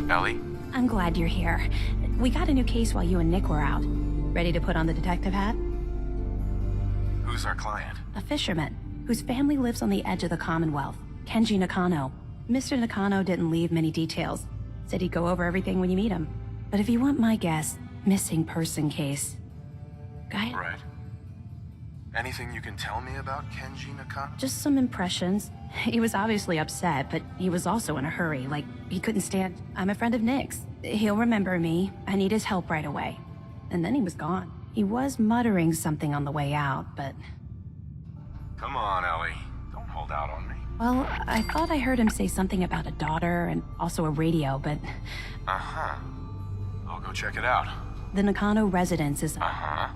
Ellie? I'm glad you're here. We got a new case while you and Nick were out. Ready to put on the detective hat? Who's our client? A fisherman, whose family lives on the edge of the Commonwealth. Kenji Nakano. Mr. Nakano didn't leave many details. Said he'd go over everything when you meet him. But if you want my guess, missing person case. Guy? Right. Anything you can tell me about Kenji Nakano? Just some impressions. He was obviously upset, but he was also in a hurry, like he couldn't stand... I'm a friend of Nick's. He'll remember me. I need his help right away. And then he was gone. He was muttering something on the way out, but... Come on, Ellie. Don't hold out on me. Well, I thought I heard him say something about a daughter and also a radio, but... Uh-huh. I'll go check it out. The Nakano residence is... Uh-huh.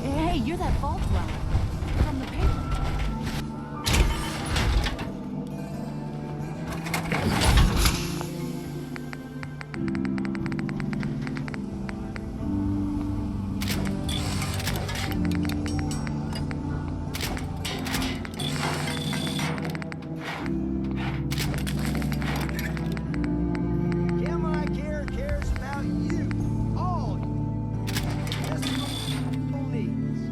Hey, you're that vault dweller from the paper. Camera cares about you. All you. Just no needs.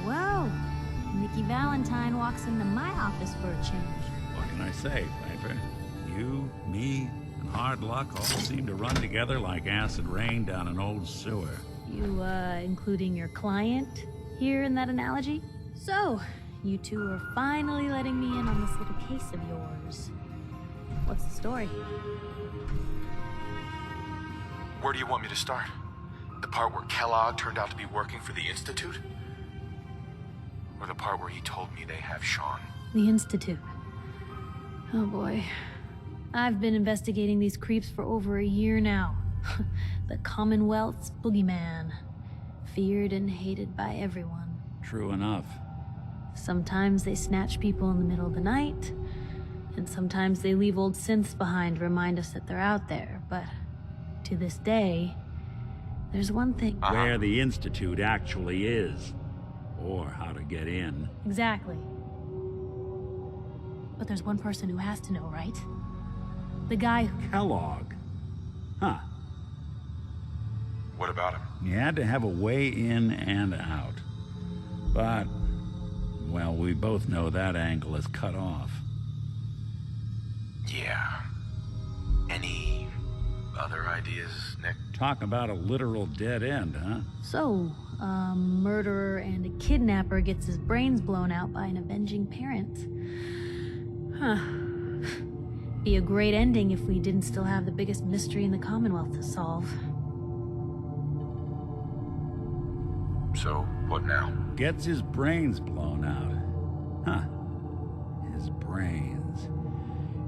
Well, Nikki Valentine walks into my office for a change. What can I say, Piper? You, me, and hard luck all seem to run together like acid rain down an old sewer. You, including your client here in that analogy? So, you two are finally letting me in on this little case of yours. What's the story? Where do you want me to start? The part where Kellogg turned out to be working for the Institute? Or the part where he told me they have Sean? The Institute. Oh boy. I've been investigating these creeps for over a year now. The Commonwealth's boogeyman. Feared and hated by everyone. True enough. Sometimes they snatch people in the middle of the night, and sometimes they leave old synths behind to remind us that they're out there, but to this day, there's one thing. Where the Institute actually is. Or how to get in. Exactly. But there's one person who has to know, right? The guy who... Kellogg. Huh. What about him? You had to have a way in and out. But, well, we both know that angle is cut off. Yeah. Any other ideas, Nick? Talk about a literal dead end, huh? So, a murderer and a kidnapper gets his brains blown out by an avenging parent. Huh. Be a great ending if we didn't still have the biggest mystery in the Commonwealth to solve. So, what now? Gets his brains blown out. Huh. His brains.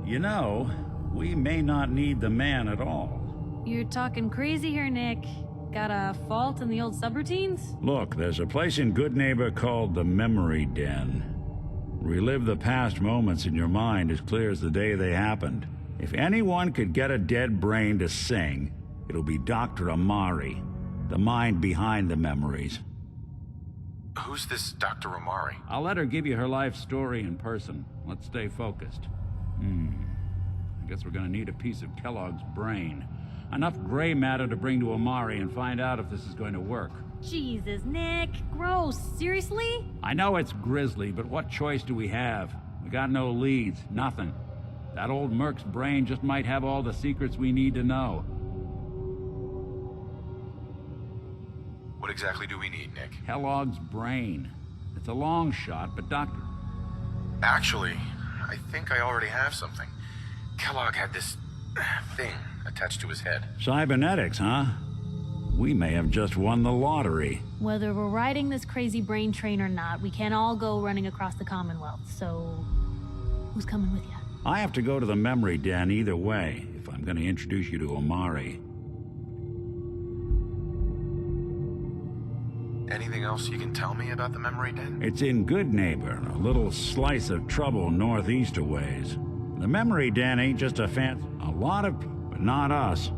You know, we may not need the man at all. You're talking crazy here, Nick. Got a fault in the old subroutines? Look, there's a place in Good Neighbor called the Memory Den. Relive the past moments in your mind as clear as the day they happened. If anyone could get a dead brain to sing, it'll be Dr. Amari, the mind behind the memories. Who's this Dr. Amari? I'll let her give you her life story in person. Let's stay focused. I guess we're gonna need a piece of Kellogg's brain. Enough gray matter to bring to Amari and find out if this is going to work. Jesus, Nick. Gross. Seriously? I know it's grisly, but what choice do we have? We got no leads, nothing. That old Merc's brain just might have all the secrets we need to know. What exactly do we need, Nick? Kellogg's brain. It's a long shot, but Actually, I think I already have something. Kellogg had this thing attached to his head. Cybernetics, huh? We may have just won the lottery. Whether we're riding this crazy brain train or not, we can't all go running across the Commonwealth, so... who's coming with you? I have to go to the memory den either way, if I'm going to introduce you to Omari. Anything else you can tell me about the memory den? It's in Good Neighbor, a little slice of trouble northeast a ways. The memory den ain't just a a lot of people, but not us.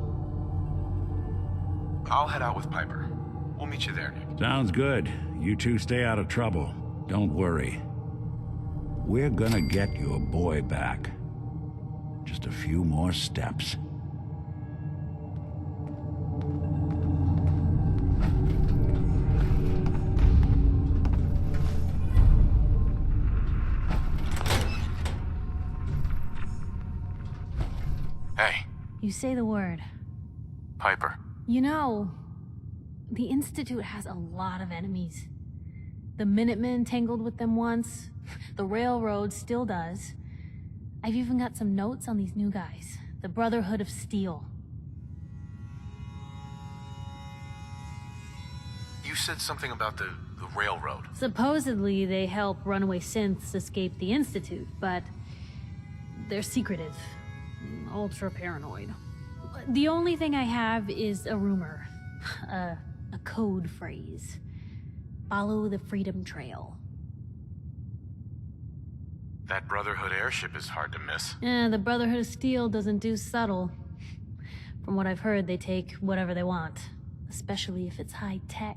I'll head out with Piper. We'll meet you there, Nick. Sounds good. You two stay out of trouble. Don't worry. We're gonna get your boy back. Just a few more steps. Hey, You say the word. Piper. You know, the Institute has a lot of enemies. The Minutemen tangled with them once. The Railroad still does. I've even got some notes on these new guys. The Brotherhood of Steel. You said something about the railroad. Supposedly, they help runaway synths escape the Institute, but they're secretive. Ultra paranoid. The only thing I have is a rumor. A code phrase. Follow the Freedom Trail. That Brotherhood airship is hard to miss. The Brotherhood of Steel doesn't do subtle. From what I've heard, they take whatever they want. Especially if it's high tech.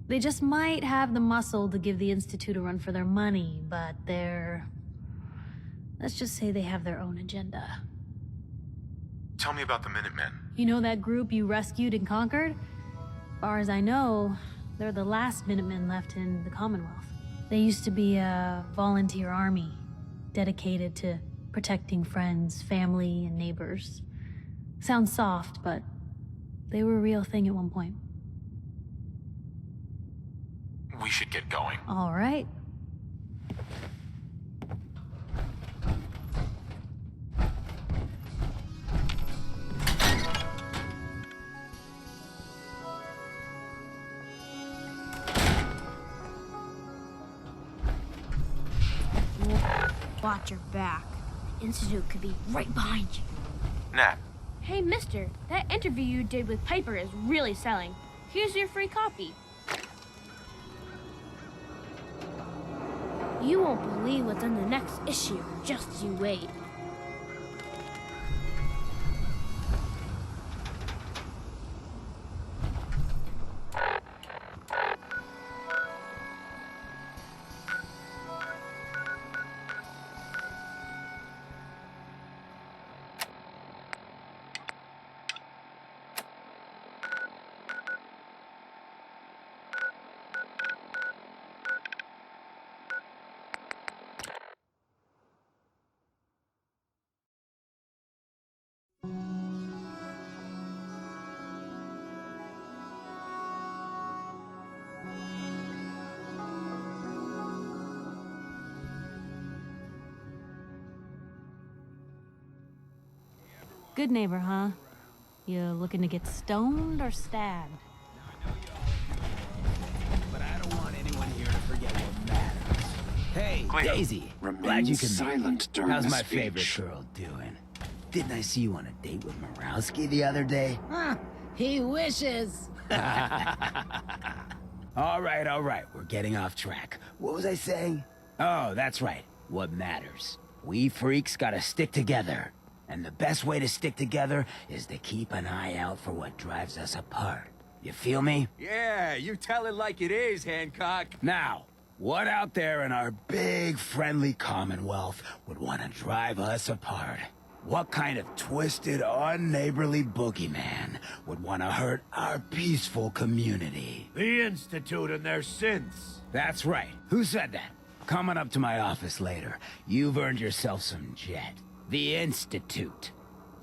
They just might have the muscle to give the Institute a run for their money, but they're... let's just say they have their own agenda. Tell me about the Minutemen. You know that group you rescued and conquered? Far as I know, they're the last Minutemen left in the Commonwealth. They used to be a volunteer army, dedicated to protecting friends, family, and neighbors. Sounds soft, but they were a real thing at one point. We should get going. All right. Watch your back. The Institute could be right behind you. Nat, Hey, mister, that interview you did with Piper is really selling. Here's your free copy. You won't believe what's in the next issue. Just you wait. Good neighbor, huh? You looking to get stoned or stabbed? But I don't want anyone here to forget what matters. Hey, Cleo, Daisy. remain Glad you can silent during How's the my speech. favorite girl doing? Didn't I see you on a date with Morowski the other day? Huh, he wishes. All right. We're getting off track. What was I saying? Oh, that's right. What matters. We freaks gotta stick together. And the best way to stick together is to keep an eye out for what drives us apart. You feel me? Yeah, you tell it like it is, Hancock. Now, what out there in our big friendly Commonwealth would want to drive us apart? What kind of twisted, unneighborly boogeyman would want to hurt our peaceful community? The Institute and their synths. That's right. Who said that? Coming up to my office later, you've earned yourself some jet. The Institute.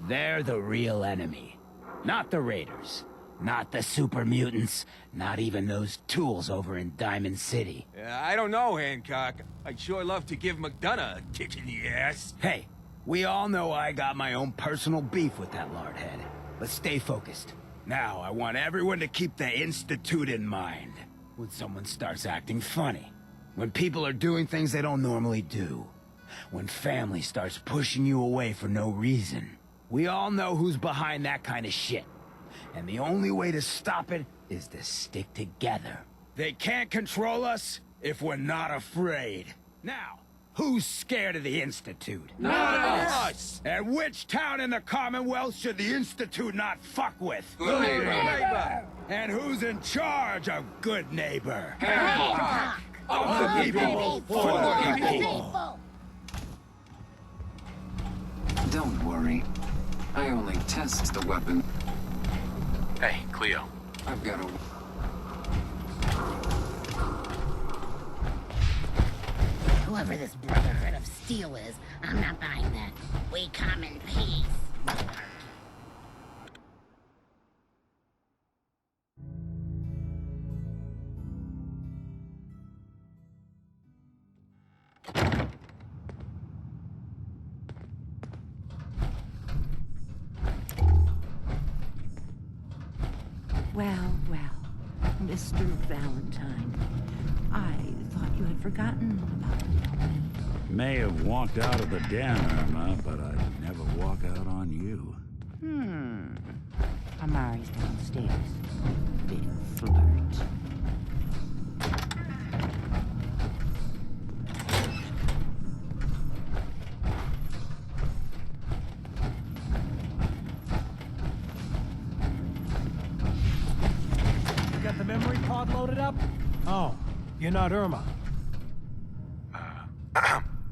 They're the real enemy. Not the Raiders. Not the super mutants. Not even those tools over in Diamond City. I don't know, Hancock. I'd sure love to give McDonough a kick in the ass. Hey, We all know I got my own personal beef with that lardhead. Let's stay focused. Now, I want everyone to keep the Institute in mind. When someone starts acting funny. When people are doing things they don't normally do. When family starts pushing you away for no reason. We all know who's behind that kind of shit. And the only way to stop it is to stick together. They can't control us if we're not afraid. Now, who's scared of the Institute? Not us! And which town in the Commonwealth should the Institute not fuck with? Good neighbor! And who's in charge of Good Neighbor? Of the people, for the people! Don't worry. I only test the weapon. Hey, Cleo. I've got a... Whoever this Brotherhood of Steel is, I'm not buying that. We come in peace. Well, Mr. Valentine, I thought you had forgotten about me. May have walked out of the den, Irma, but I'd never walk out on you. Amari's downstairs. Big flirt. You got the memory card loaded up? Oh, you're not Irma.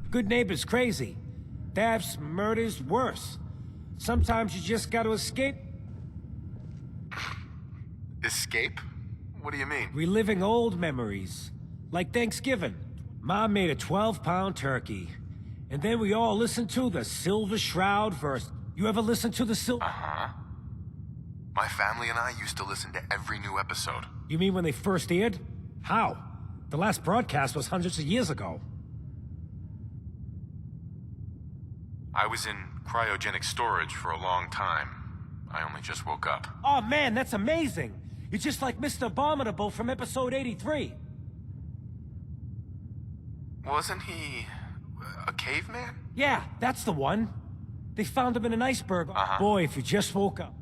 Good neighbor's crazy. Thefts, murders, worse. Sometimes you just gotta escape. Escape? What do you mean? Reliving old memories. Like Thanksgiving. Mom made a 12-pound turkey. And then we all listened to the Silver Shroud verse. You ever listen to the Silver... Uh-huh. My family and I used to listen to every new episode. You mean when they first aired? How? The last broadcast was hundreds of years ago. I was in cryogenic storage for a long time. I only just woke up. Oh man, that's amazing! You're just like Mr. Abominable from episode 83. Wasn't he a caveman? Yeah, that's the one. They found him in an iceberg. Uh-huh. Boy, if you just woke up.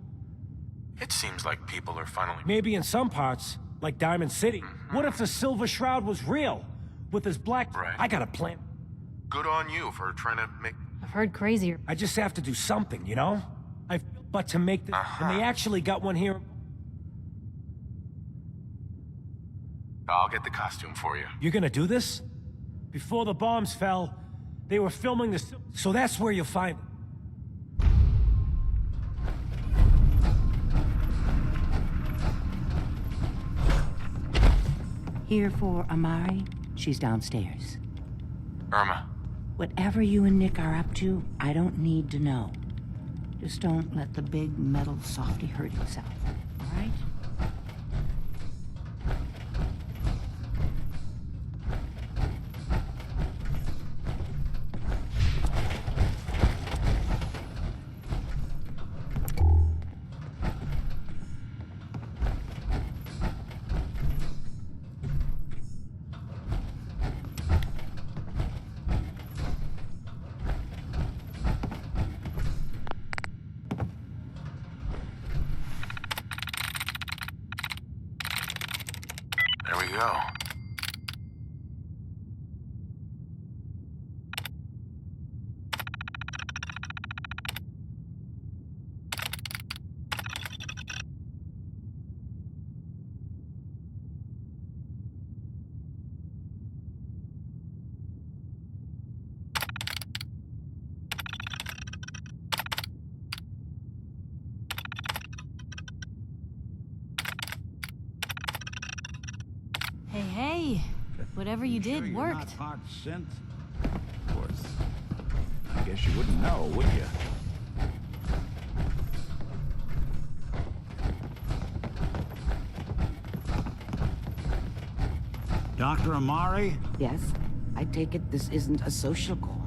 It seems like people are finally... Maybe in some parts, like Diamond City. What if the Silver Shroud was real? With his black... Right. I got a plan. Good on you for trying to make... I've heard crazier. I just have to do something, you know? But to make this... And they actually got one here. I'll get the costume for you. You're gonna do this? Before the bombs fell, they were filming this... So that's where you'll find it. Here for Amari, she's downstairs. Irma. Whatever you and Nick are up to, I don't need to know. Just don't let the big metal softy hurt himself, all right? There we go. Hey, whatever you Sure did you're worked. not hot synth? Of course. I guess you wouldn't know, would you? Dr. Amari? Yes, I take it this isn't a social call.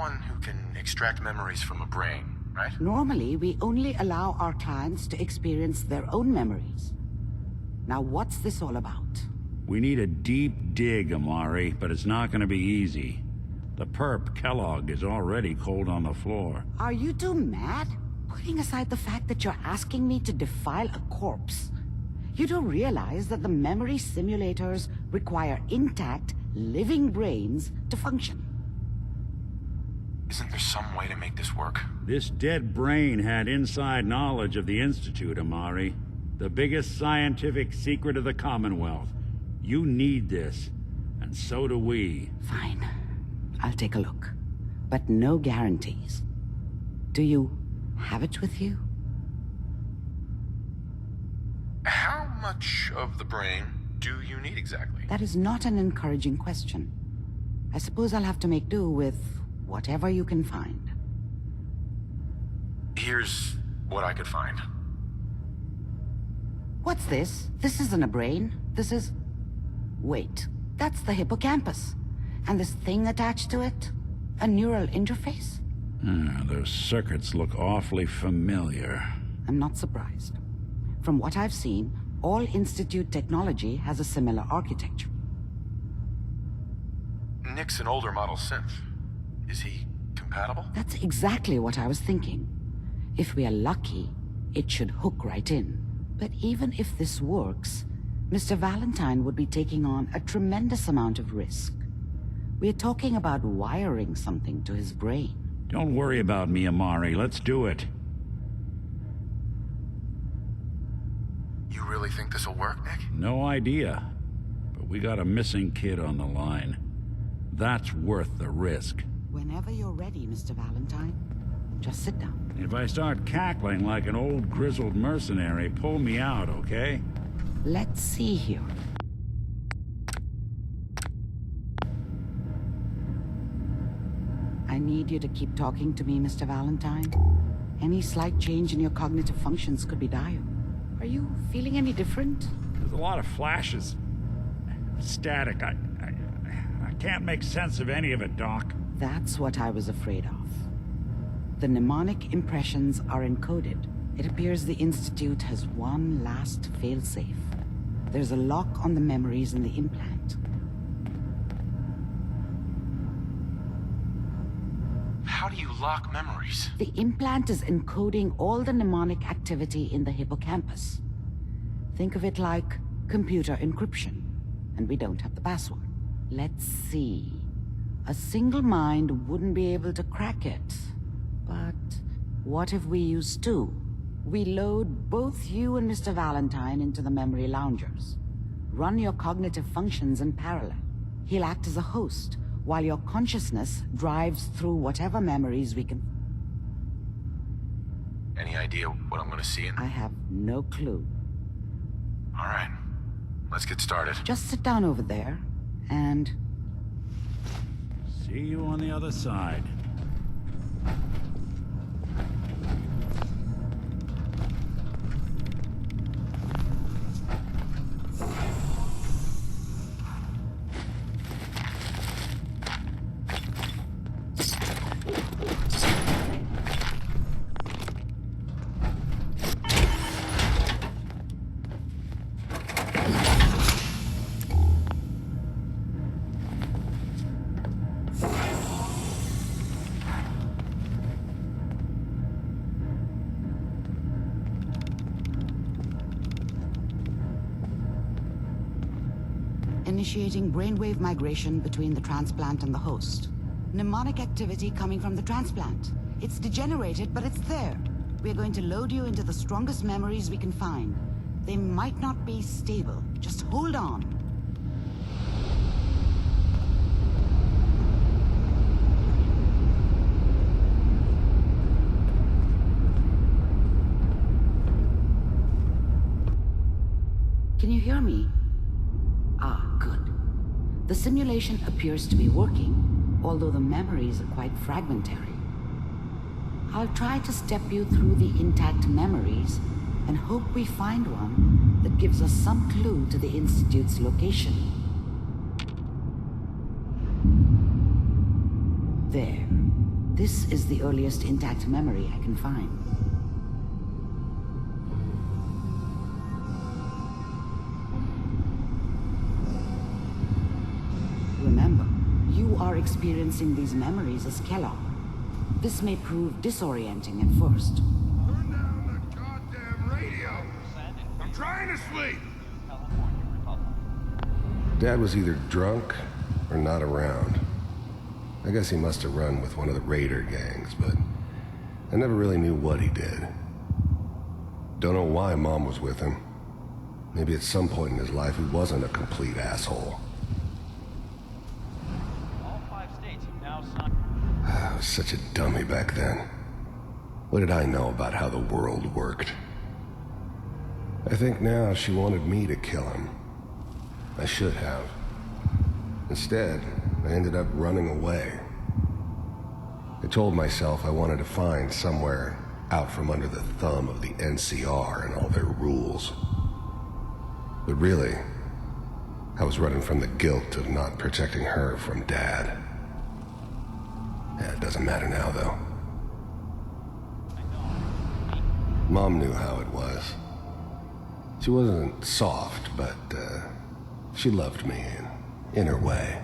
someone who can extract memories from a brain, right? Normally, we only allow our clients to experience their own memories. Now, what's this all about? We need a deep dig, Amari, but it's not gonna be easy. The perp, Kellogg, is already cold on the floor. Are you two mad? Putting aside the fact that you're asking me to defile a corpse, you do realize that the memory simulators require intact, living brains to function. Isn't there some way to make this work? This dead brain had inside knowledge of the Institute, Amari. The biggest scientific secret of the Commonwealth. You need this, and so do we. Fine. I'll take a look. But no guarantees. Do you have it with you? How much of the brain do you need exactly? That is not an encouraging question. I suppose I'll have to make do with whatever you can find. Here's what I could find. What's this? This isn't a brain. This is... Wait, that's the hippocampus. And this thing attached to it? A neural interface? Those circuits look awfully familiar. I'm not surprised. From what I've seen, all Institute technology has a similar architecture. Nick's an older model synth. Is he compatible? That's exactly what I was thinking. If we are lucky, it should hook right in. But even if this works, Mr. Valentine would be taking on a tremendous amount of risk. We're talking about wiring something to his brain. Don't worry about me, Amari. Let's do it. You really think this'll work, Nick? No idea. But we got a missing kid on the line. That's worth the risk. Whenever you're ready, Mr. Valentine, just sit down. If I start cackling like an old grizzled mercenary, pull me out, okay? Let's see here. I need you to keep talking to me, Mr. Valentine. Any slight change in your cognitive functions could be dire. Are you feeling any different? There's a lot of flashes. Static. I can't make sense of any of it, Doc. That's what I was afraid of. The mnemonic impressions are encoded. It appears the Institute has one last failsafe. There's a lock on the memories in the implant. How do you lock memories? The implant is encoding all the mnemonic activity in the hippocampus. Think of it like computer encryption, and we don't have the password. Let's see. A single mind wouldn't be able to crack it. But what if we use two? We load both you and Mr. Valentine into the memory loungers. Run your cognitive functions in parallel. He'll act as a host, while your consciousness drives through whatever memories we can... Any idea what I'm gonna see in? I have no clue. All right, let's get started. Just sit down over there, and... See you on the other side. Initiating brainwave migration between the transplant and the host. Mnemonic activity coming from the transplant. It's degenerated, but it's there. We're going to load you into the strongest memories we can find. They might not be stable. Just hold on. Can you hear me? Ah, good. The simulation appears to be working, although the memories are quite fragmentary. I'll try to step you through the intact memories and hope we find one that gives us some clue to the Institute's location. There. This is the earliest intact memory I can find. Remember, you are experiencing these memories as Kellogg. This may prove disorienting at first. Turn down the goddamn radio! I'm trying to sleep! Dad was either drunk or not around. I guess he must have run with one of the raider gangs, but I never really knew what he did. Don't know why Mom was with him. Maybe at some point in his life he wasn't a complete asshole. All 5 states have now signed. I was such a dummy back then. What did I know about how the world worked? I think now she wanted me to kill him. I should have. Instead, I ended up running away. I told myself I wanted to find somewhere out from under the thumb of the NCR and all their rules. But really, I was running from the guilt of not protecting her from Dad. Yeah, it doesn't matter now, though. Mom knew how it was. She wasn't soft, but she loved me in her way.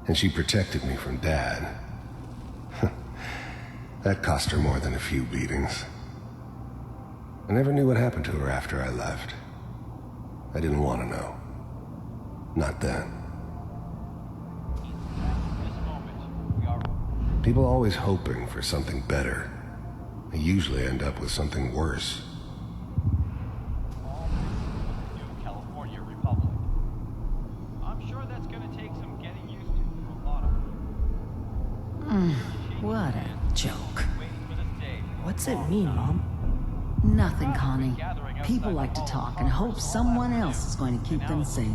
And she protected me from Dad. That cost her more than a few beatings. I never knew what happened to her after I left. I didn't want to know. Not then. People always hoping for something better. They usually end up with something worse. New California Republic. I'm sure that's gonna take some getting used to for a lot of them. What a joke. Waiting for this day. What's it mean, Mom? Nothing, Connie. People like to talk and hope someone else is going to keep them safe.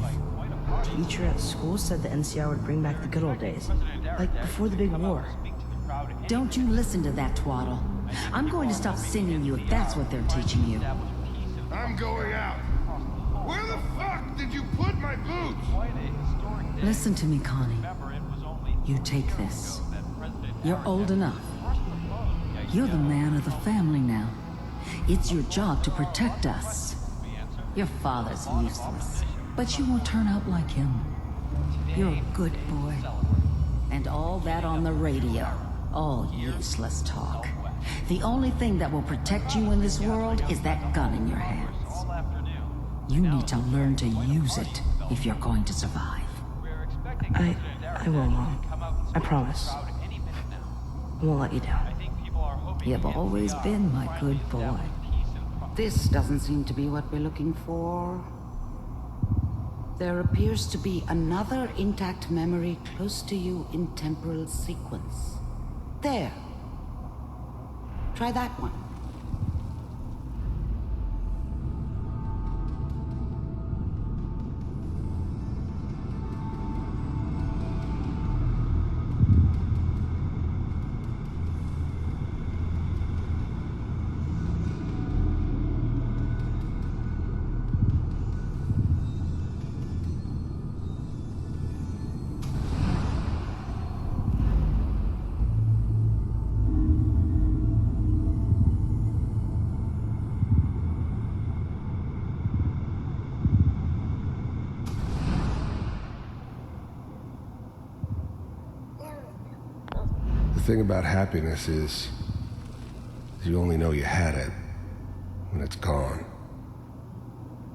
Teacher at school said the NCR would bring back the good old days. Like before the big war. Don't you listen to that twaddle. I'm going to stop singing you if that's what they're teaching you. I'm going out. Where the fuck did you put my boots? Listen to me, Connie. You take this. You're old enough. You're the man of the family now. It's your job to protect us. Your father's useless, but you won't turn out like him. You're a good boy. And all that on the radio. All useless talk. The only thing that will protect you in this world is that gun in your hands. You need to learn to use it if you're going to survive. I will, Mom. I promise. I won't let you down. You've always been my good boy. This doesn't seem to be what we're looking for. There appears to be another intact memory close to you in temporal sequence. There. Try that one. The thing about happiness is you only know you had it when it's gone.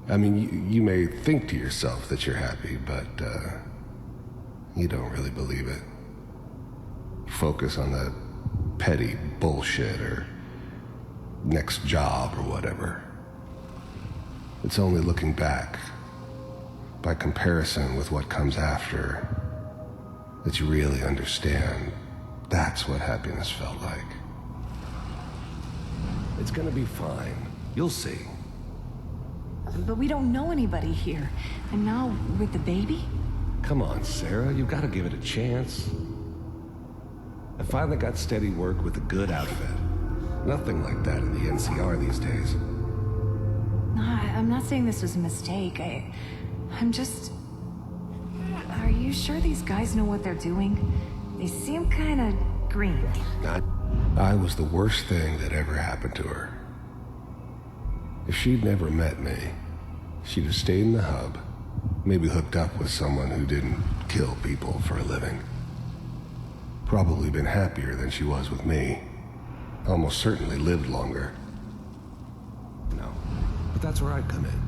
I mean, you may think to yourself that you're happy, but you don't really believe it. Focus on the petty bullshit or next job or whatever. It's only looking back, by comparison with what comes after, that you really understand that's what happiness felt like. It's gonna be fine. You'll see. But we don't know anybody here. And now, with the baby? Come on, Sarah, you've got to give it a chance. I finally got steady work with a good outfit. Nothing like that in the NCR these days. No, I'm not saying this was a mistake. I'm just... Are you sure these guys know what they're doing? They seem kinda Green. I was the worst thing that ever happened to her. If she'd never met me, she'd have stayed in the hub, maybe hooked up with someone who didn't kill people for a living. Probably been happier than she was with me. Almost certainly lived longer. No, but that's where I come in.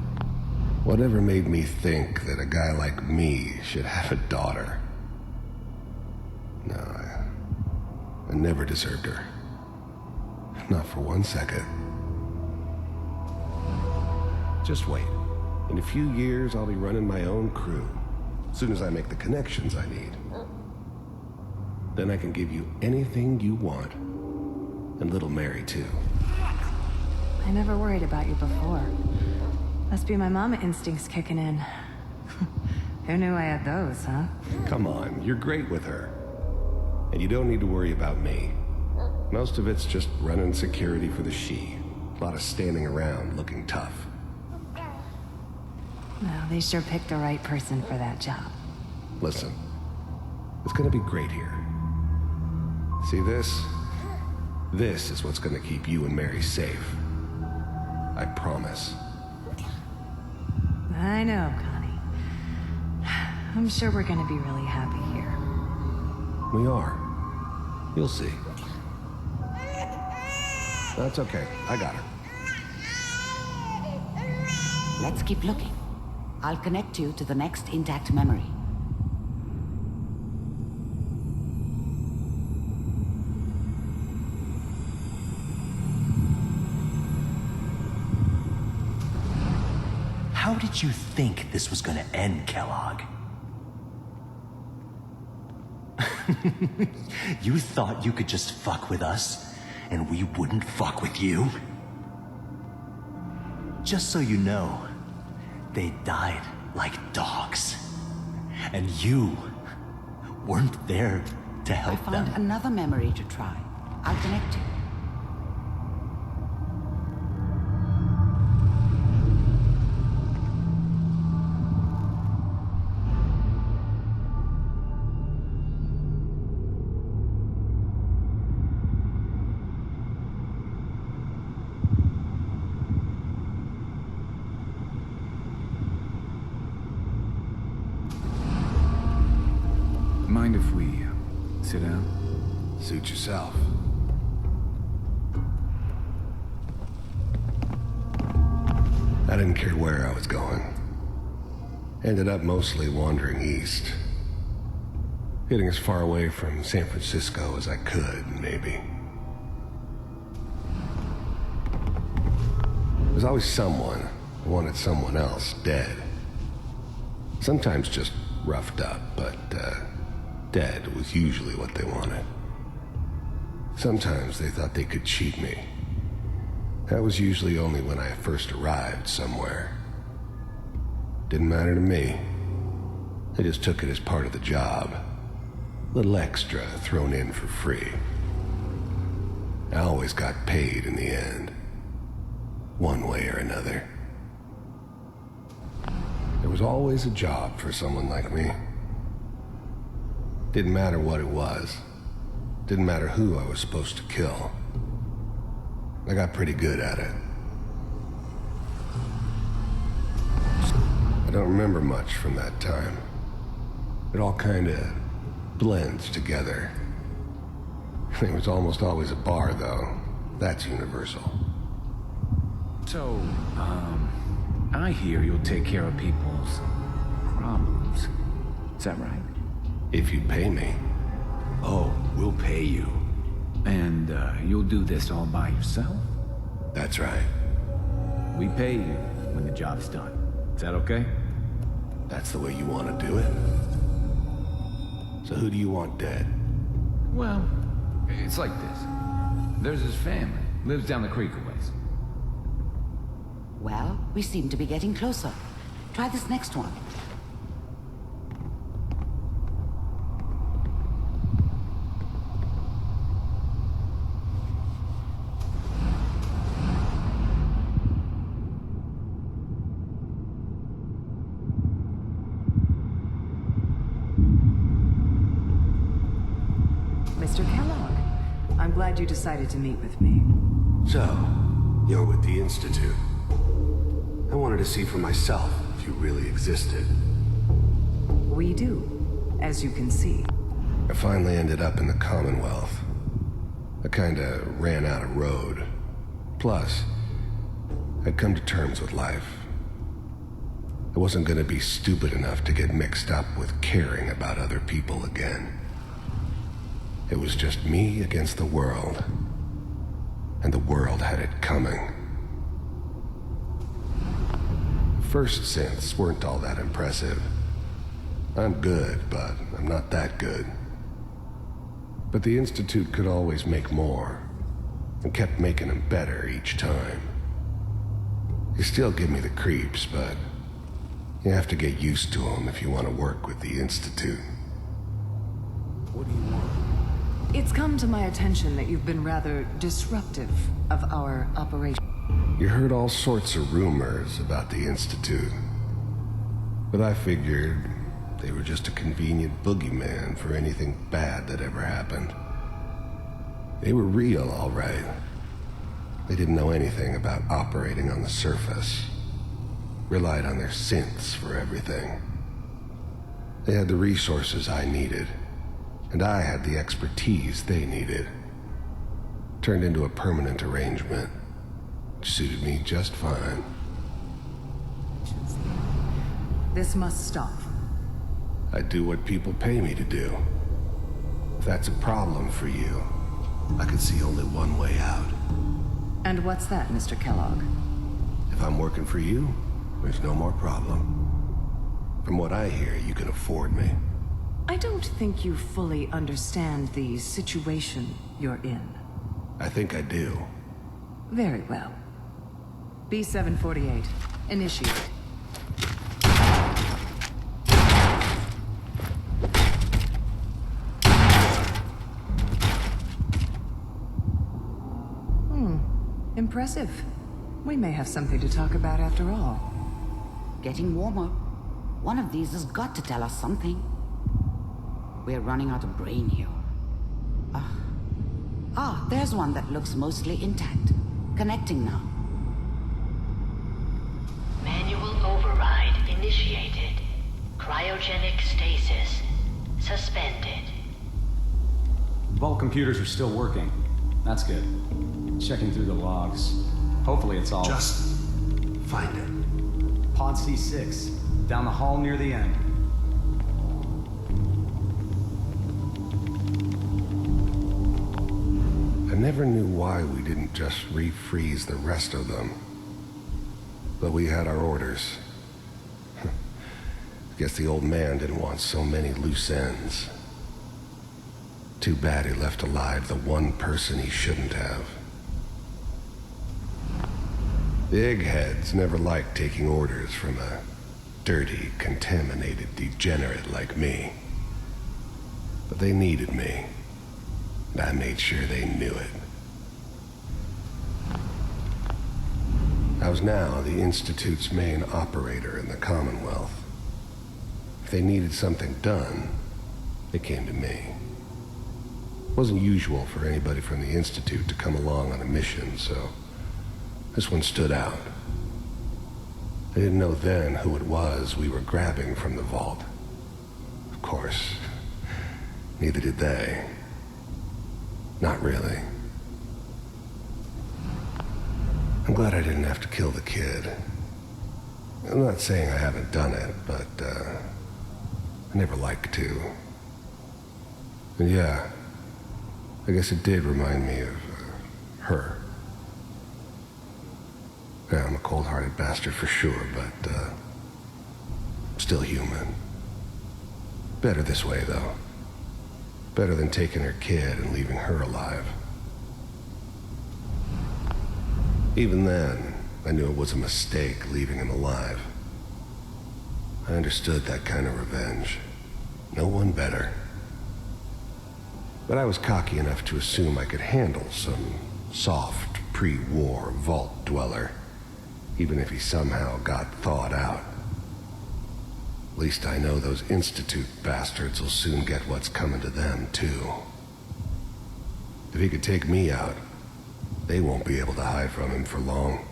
Whatever made me think that a guy like me should have a daughter? No, I never deserved her. Not for 1 second. Just wait. In a few years, I'll be running my own crew. As soon as I make the connections I need. Then I can give you anything you want. And little Mary, too. I never worried about you before. Must be my mama instincts kicking in. Who knew I had those, huh? Come on, you're great with her. And you don't need to worry about me. Most of it's just running security for the she. A lot of standing around looking tough. Well, they sure picked the right person for that job. Listen, it's gonna be great here. See this? This is what's gonna keep you and Mary safe. I promise. I know, Connie. I'm sure we're gonna be really happy here. We are. You'll see. That's okay. I got her. Let's keep looking. I'll connect you to the next intact memory. How did you think this was gonna end, Kellogg? You thought you could just fuck with us, and we wouldn't fuck with you? Just so you know, they died like dogs. And you weren't there to help them. I found another memory to try. I'll connect you. Mind if we sit down? Suit yourself. I didn't care where I was going. Ended up mostly wandering east. Getting as far away from San Francisco as I could, maybe. There's always someone who wanted someone else dead. Sometimes just roughed up, but dead was usually what they wanted. Sometimes they thought they could cheat me. That was usually only when I first arrived somewhere. Didn't matter to me. I just took it as part of the job. Little extra thrown in for free. I always got paid in the end. One way or another. There was always a job for someone like me. Didn't matter what it was. Didn't matter who I was supposed to kill. I got pretty good at it. I don't remember much from that time. It all kinda blends together. There was almost always a bar, though. That's universal. So, I hear you'll take care of people's problems. Is that right? If you pay me. Oh, we'll pay you. And, you'll do this all by yourself? That's right. We pay you when the job's done. Is that okay? That's the way you want to do it? So who do you want dead? Well, it's like this. There's his family. Lives down the creek a ways. Well, we seem to be getting closer. Try this next one. Mr. Kellogg. I'm glad you decided to meet with me. So, you're with the Institute. I wanted to see for myself if you really existed. We do, as you can see. I finally ended up in the Commonwealth. I kinda ran out of road. Plus, I'd come to terms with life. I wasn't gonna be stupid enough to get mixed up with caring about other people again. It was just me against the world. And the world had it coming. First synths weren't all that impressive. I'm good, but I'm not that good. But the Institute could always make more, and kept making them better each time. They still give me the creeps, but you have to get used to them if you want to work with the Institute. What do you want? It's come to my attention that you've been rather disruptive of our operation. You heard all sorts of rumors about the Institute, but I figured they were just a convenient boogeyman for anything bad that ever happened. They were real, all right. They didn't know anything about operating on the surface. Relied on their synths for everything. They had the resources I needed, and I had the expertise they needed. Turned into a permanent arrangement, which suited me just fine. This must stop. I do what people pay me to do. If that's a problem for you, I can see only one way out. And what's that, Mr. Kellogg? If I'm working for you, there's no more problem. From what I hear, you can afford me. I don't think you fully understand the situation you're in. I think I do. Very well. B-748, initiate. Impressive. We may have something to talk about after all. Getting warmer. One of these has got to tell us something. We're running out of brain here. There's one that looks mostly intact. Connecting now. Manual override initiated. Cryogenic stasis suspended. Vault computers are still working. That's good. Checking through the logs. Hopefully it's all... Just find it. Pod C6. Down the hall near the end. I never knew why we didn't just refreeze the rest of them. But we had our orders. Guess the old man didn't want so many loose ends. Too bad he left alive the one person he shouldn't have. The eggheads never liked taking orders from a dirty, contaminated degenerate like me. But they needed me, and I made sure they knew it. I was now the Institute's main operator in the Commonwealth. If they needed something done, they came to me. It wasn't usual for anybody from the Institute to come along on a mission, so this one stood out. I didn't know then who it was we were grabbing from the vault. Of course, neither did they. Not really. I'm glad I didn't have to kill the kid. I'm not saying I haven't done it, but I never liked to. And yeah, I guess it did remind me of her. Yeah, I'm a cold-hearted bastard for sure, but still human. Better this way, though. Better than taking her kid and leaving her alive. Even then, I knew it was a mistake leaving him alive. I understood that kind of revenge. No one better. But I was cocky enough to assume I could handle some soft, pre-war vault dweller, even if he somehow got thawed out. At least I know those Institute bastards will soon get what's coming to them, too. If he could take me out, they won't be able to hide from him for long.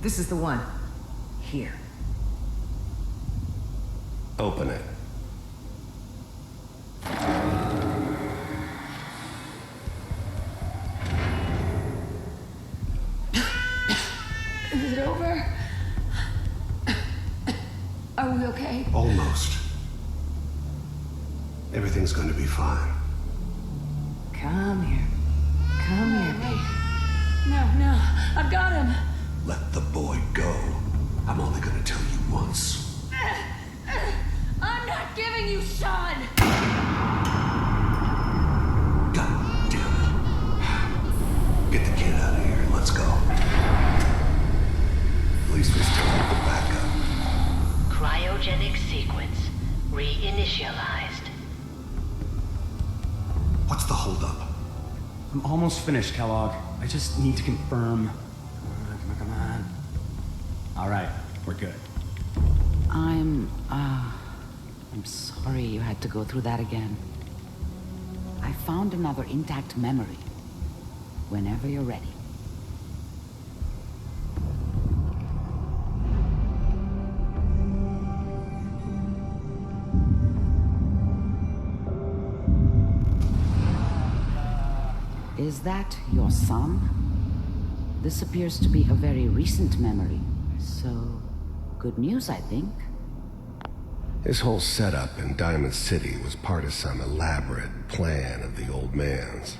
This is the one. Here. Open it. Is it over? Are we okay? Almost. Everything's going to be fine. Come here. Come here, baby. No, I've got him. Let the boy go. I'm only going to tell you once. I'm not giving you Sean. God damn it. Get the kid out of here and let's go. At least we still have the backup. Cryogenic sequence reinitialized. What's the holdup? I'm almost finished, Kellogg. I just need to confirm. Come on. All right, we're good. I'm sorry you had to go through that again. I found another intact memory. Whenever you're ready. Is that your son? This appears to be a very recent memory, so good news, I think. His whole setup in Diamond City was part of some elaborate plan of the old man's.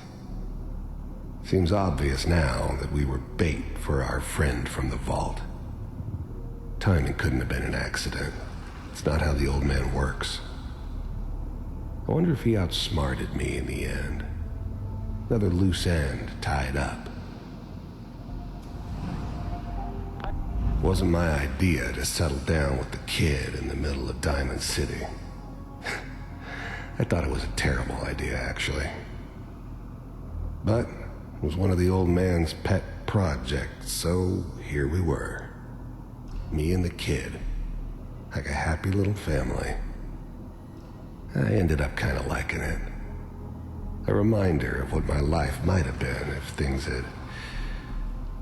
Seems obvious now that we were bait for our friend from the vault. Timing couldn't have been an accident. It's not how the old man works. I wonder if he outsmarted me in the end. Another loose end tied up. It wasn't my idea to settle down with the kid in the middle of Diamond City. I thought it was a terrible idea, actually. But it was one of the old man's pet projects, so here we were. Me and the kid. Like a happy little family. I ended up kind of liking it. A reminder of what my life might have been if things had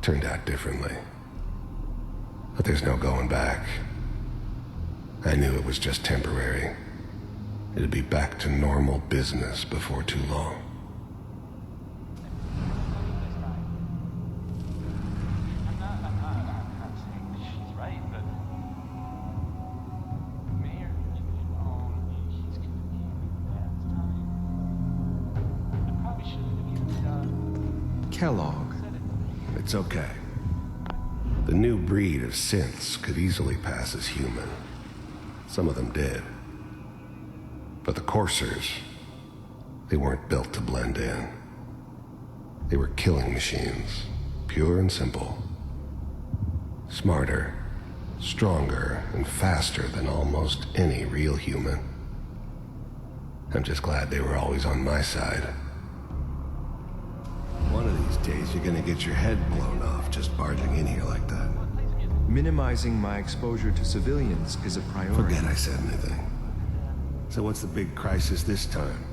turned out differently. But there's no going back. I knew it was just temporary. It'd be back to normal business before too long. Kellogg. It's okay. The new breed of synths could easily pass as human. Some of them did. But the coursers, they weren't built to blend in. They were killing machines, pure and simple. Smarter, stronger, and faster than almost any real human. I'm just glad they were always on my side. One of these days, you're gonna get your head blown off just barging in here like that. Minimizing my exposure to civilians is a priority. Forget I said anything. So what's the big crisis this time?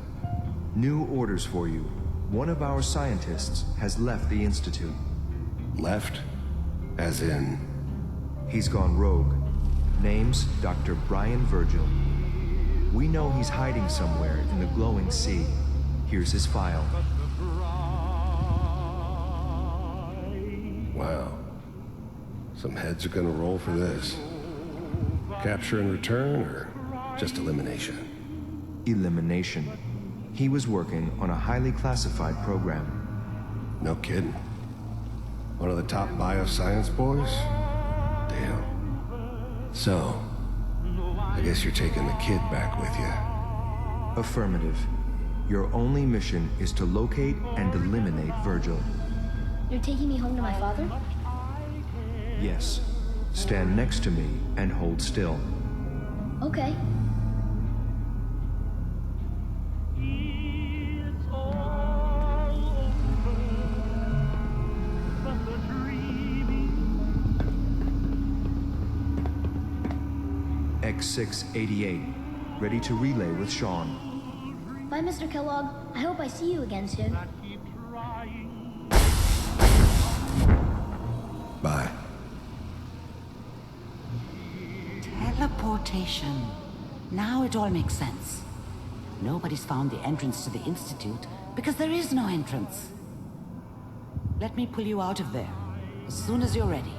New orders for you. One of our scientists has left the Institute. Left? As in? He's gone rogue. Name's Dr. Brian Virgil. We know he's hiding somewhere in the glowing sea. Here's his file. Wow. Some heads are gonna roll for this. Capture and return, or just elimination? Elimination. He was working on a highly classified program. No kidding. One of the top bioscience boys? Damn. So, I guess you're taking the kid back with you. Affirmative. Your only mission is to locate and eliminate Virgil. You're taking me home to my father? Yes. Stand next to me and hold still. Okay. Odc.28, ready to relay with Sean. Bye, Mr. Kellogg. I hope I see you again soon. Bye. Teleportation. Now it all makes sense. Nobody's found the entrance to the Institute because there is no entrance. Let me pull you out of there as soon as you're ready.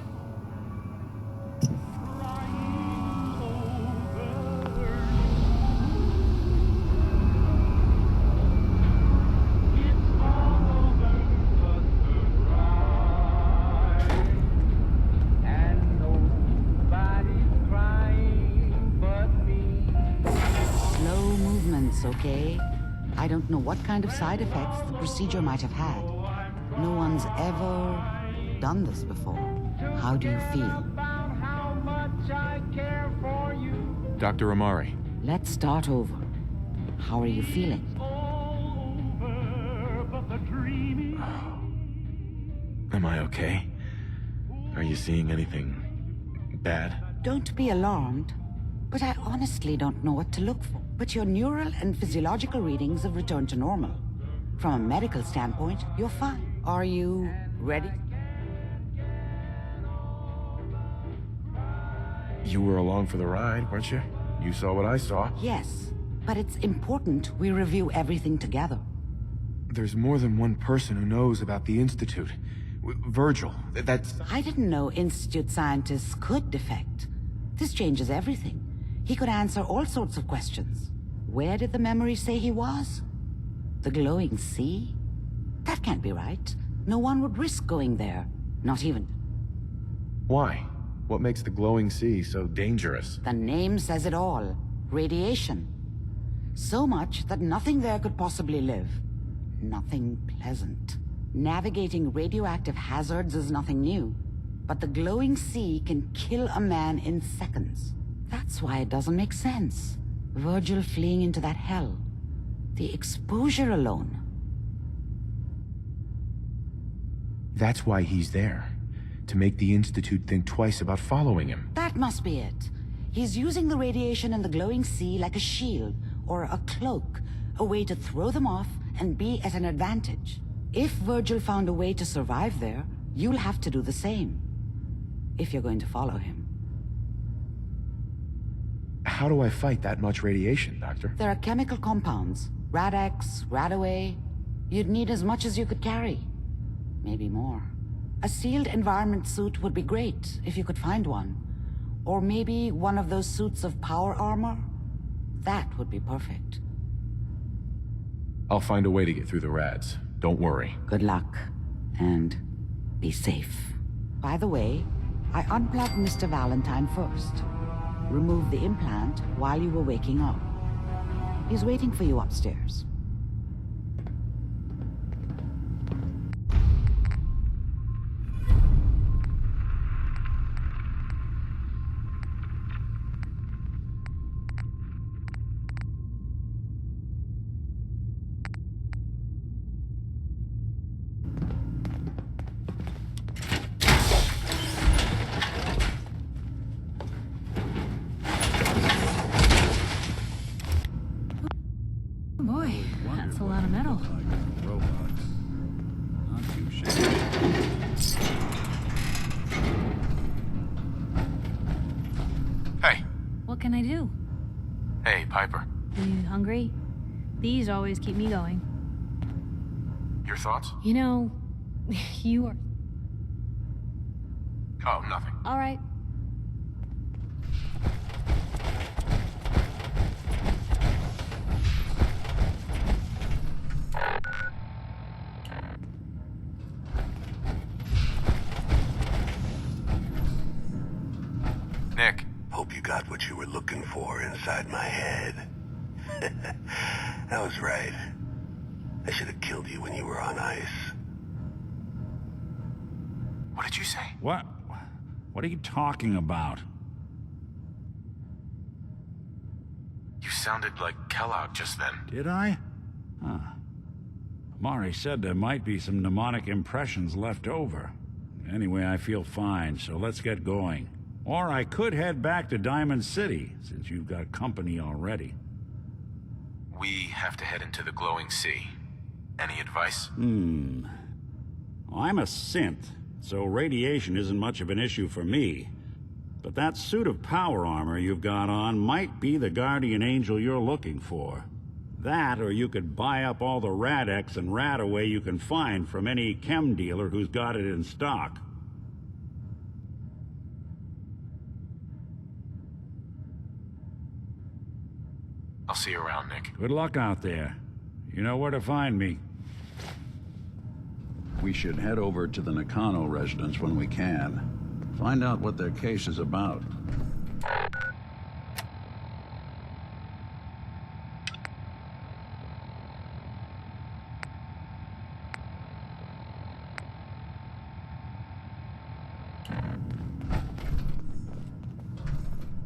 Okay? I don't know what kind of side effects the procedure might have had. No one's ever done this before. How do you feel? Dr. Amari. Let's start over. How are you feeling? Am I okay? Are you seeing anything bad? Don't be alarmed, but I honestly don't know what to look for. But your neural and physiological readings have returned to normal. From a medical standpoint, you're fine. Are you ready? You were along for the ride, weren't you? You saw what I saw. Yes, but it's important we review everything together. There's more than one person who knows about the Institute. Virgil, that's... I didn't know Institute scientists could defect. This changes everything. He could answer all sorts of questions. Where did the memory say he was? The glowing sea? That can't be right. No one would risk going there. Not even... Why? What makes the glowing sea so dangerous? The name says it all. Radiation. So much that nothing there could possibly live. Nothing pleasant. Navigating radioactive hazards is nothing new. But the glowing sea can kill a man in seconds. That's why it doesn't make sense. Virgil fleeing into that hell. The exposure alone. That's why he's there. To make the Institute think twice about following him. That must be it. He's using the radiation in the glowing sea like a shield, or a cloak. A way to throw them off and be at an advantage. If Virgil found a way to survive there, you'll have to do the same. If you're going to follow him. How do I fight that much radiation, Doctor? There are chemical compounds. Rad-X, Radaway. You'd need as much as you could carry. Maybe more. A sealed environment suit would be great, if you could find one. Or maybe one of those suits of power armor? That would be perfect. I'll find a way to get through the rads. Don't worry. Good luck. And be safe. By the way, I unplugged Mr. Valentine first. Remove the implant while you were waking up. He's waiting for you upstairs. Boy, that's a lot of metal. Hey. What can I do? Hey, Piper. You hungry? These always keep me going. Your thoughts? You know, you are... Oh, nothing. All right. Nick. Hope you got what you were looking for inside my head. I was right. I should have killed you when you were on ice. What did you say? What? What are you talking about? You sounded like Kellogg just then. Did I? Huh. Amari said there might be some mnemonic impressions left over. Anyway, I feel fine, so let's get going. Or I could head back to Diamond City, since you've got company already. We have to head into the glowing sea. Any advice? I'm a synth, so radiation isn't much of an issue for me. But that suit of power armor you've got on might be the guardian angel you're looking for. That, or you could buy up all the Rad-X and Rad-Away you can find from any chem dealer who's got it in stock. I'll see you around, Nick. Good luck out there. You know where to find me. We should head over to the Nakano residence when we can. Find out what their case is about.